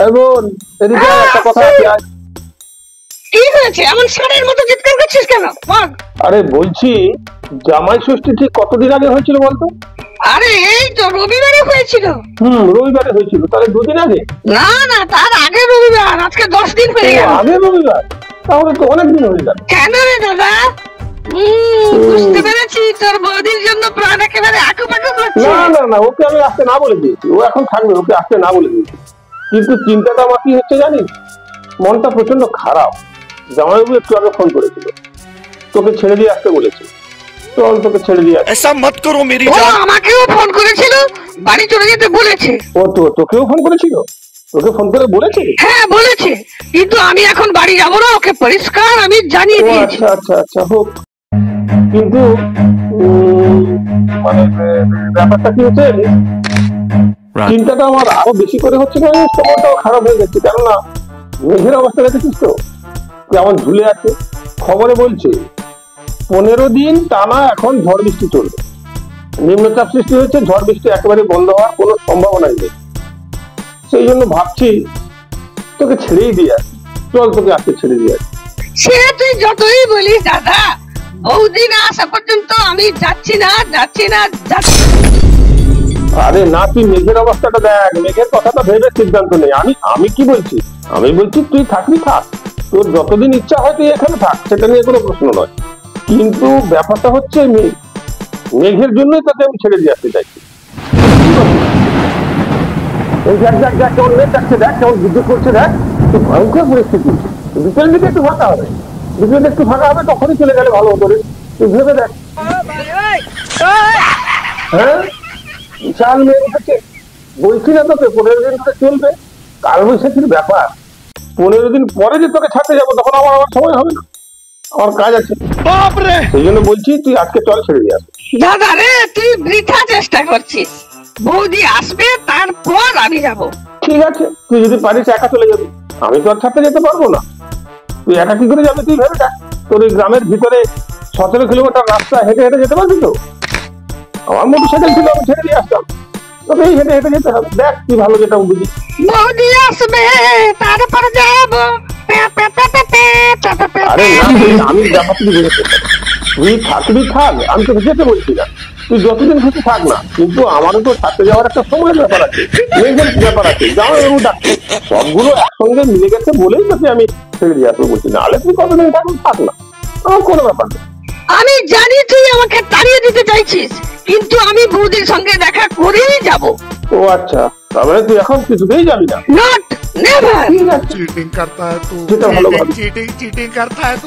এখন এদিকে একটা কথা আছে আজ। কি হয়েছে এমন ষাঁড়ের মতো চিৎকার করছিস কেন বল? আরে বলছি, জামাই ষষ্ঠী ঠিক কতদিন আগে হয়েছিল বলতো? আরে এই তো রবিবারে হয়েছিল। রবিবারে হয়েছিল, তাহলে দুদিন আগে? না না, তার আগে রবিবার, আজকে 10 দিন হয়ে গেল। আগে রবিবার? তাহলে তো অনেক দিন হয়ে গেল। কেন রে দাদা? বুঝতে পেরেছি, তোর বৌদির জন্য প্রাণ একেবারে আকুপাকু করছে। না না না, ওকে আমি আসতে না বলে দিয়েছি, ও এখন থাকবে, ওকে আসতে না বলে দিয়েছি। কিন্তু চিন্তাটা আমার কি হচ্ছে জানিস, মনটা প্রচন্ড খারাপ। জামাইবাবু একটু আগে ফোন করেছিল, তোকে ছেড়ে দিয়ে আসতে বলেছে। চল তোকে ছেড়ে দিয়ে আসি। ऐसा मत करो मेरी ও जान। আমাকেও ফোন করেছিল, বাড়ি চলে যেতে বলেছে। ও তো তোকেও ফোন করেছিল? তোকে ফোন করে বলেছে? হ্যাঁ বলেছে, কিন্তু আমি এখন বাড়ি যাবো না, ওকে পরিষ্কার আমি জানিয়ে ও দিয়েছি। আচ্ছা আচ্ছা আচ্ছা, হোক। কিন্তু মানে ব্যাপারটা কি হচ্ছে, চিন্তাটা আমার আরো বেশি করে হচ্ছে, না সময়টাও খারাপ হয়ে যাচ্ছে। কেননা মেঘের অবস্থা দেখেছিস তো কেমন ঝুলে আছে। খবরে বলছে 15 দিন টানা এখন ঝড় বৃষ্টি চলবে, নিম্নচাপ সৃষ্টি হয়েছে, ঝড় বৃষ্টি একেবারে বন্ধ হওয়ার কোনো সম্ভাবনাই নেই। সেই জন্য ভাবছি তোকে ছেড়েই দিয়ে আসি। চল তোকে আজকে ছেড়ে দিয়ে আসি। সে তুই যতই বলিস দাদা, বৌদি না আসা পর্যন্ত আমি যাচ্ছি না যাচ্ছি না যাচ্ছি। আরে না, তুই মেঘের অবস্থাটা দেখ, মেঘের কথাটা ভেবে সিদ্ধান্ত নেই। আমি কি বলছি, আমি বলছি তুই থাকবি থাক, তোর যতদিন ইচ্ছা হয় তুই এখানে থাক, সেটা নিয়ে কোনো প্রশ্ন নয়। কিন্তু ব্যাপারটা হচ্ছে মেঘের জন্যই তোকে আমি ছেড়ে দিয়ে আসতে চাইছি। এই দেখ দেখ দেখ কেমন মেঘ যাচ্ছে, দেখ কেমন বিদ্যুৎ করছে, দেখ কি ভয়ঙ্কর পরিস্থিতি। বিকেলের দিকে একটু ফাঁকা হবে, বিকেলে একটু ফাঁকা হবে, তখনই চলে গেলে ভালো হতো রে। তুই ভেবে দেখ। হ্যাঁ, বিশাল মেঘ উঠেছে। বলছি না তোকে 15 দিন ধরে চলবে, কাল বৈশাখীর ব্যাপার। 15 দিন পরে যে তোকে ছাড়তে যাবো, তখন আমার সময় হবে না, আমার কাজ আছে। সেই জন্য বলছি তুই আজকে চল, ছেড়ে দিয়ে আসবি। দাদা রে, তুই বৃথা চেষ্টা করছিস। বৌদি আসবে, তারপর আমি যাব। ঠিক আছে, তুই যদি পারিস একা চলে যাবি, আমি তো আর ছাড়তে যেতে পারবো না। তুই একা কি করে যাবি তুই ভেবে দেখ। তোর এই গ্রামের ভিতরে 17 কিলোমিটার রাস্তা হেঁটে হেঁটে যেতে পারবি তো? আমার মোটর সাইকেল ছিল, আমি ছেড়ে দিয়ে আসতাম, তোকে এই হেঁটে হেঁটে যেতে হবে। দেখ তুই ভালো যেটা বুঝি। বৌদি আসবে, তারপর যাব। আরে না, আমি ব্যাপারটা বুঝেছি। তুই থাকবি থাক, আমি তো যেতে বলছি না, তুই যতদিন খুশি থাক না, কিন্তু আমারও তো থাকতে যাওয়ার একটা সময়ের ব্যাপার আছে, মেঘের ব্যাপার আছে, জামাইবাবু ডাকছে, সবগুলো একসঙ্গে মিলে গেছে বলেই তোকে আমি ছেড়ে দিয়ে আসবো বলছি। না হলে তুই কতদিন থাকবি থাক না, আমার কোনো ব্যাপার নেই। আমি জানি তুই আমাকে তাড়িয়ে দিতে চাইছিস, কিন্তু আমি বৌদির সঙ্গে দেখা করেই যাব। ও আচ্ছা, তারপরে তুই এখন কিছুতেই যাবি না? Not never. चीटिंग करता है तू, যেটা ভালো ভাবি। चीटिंग चीटिंग करता है तू।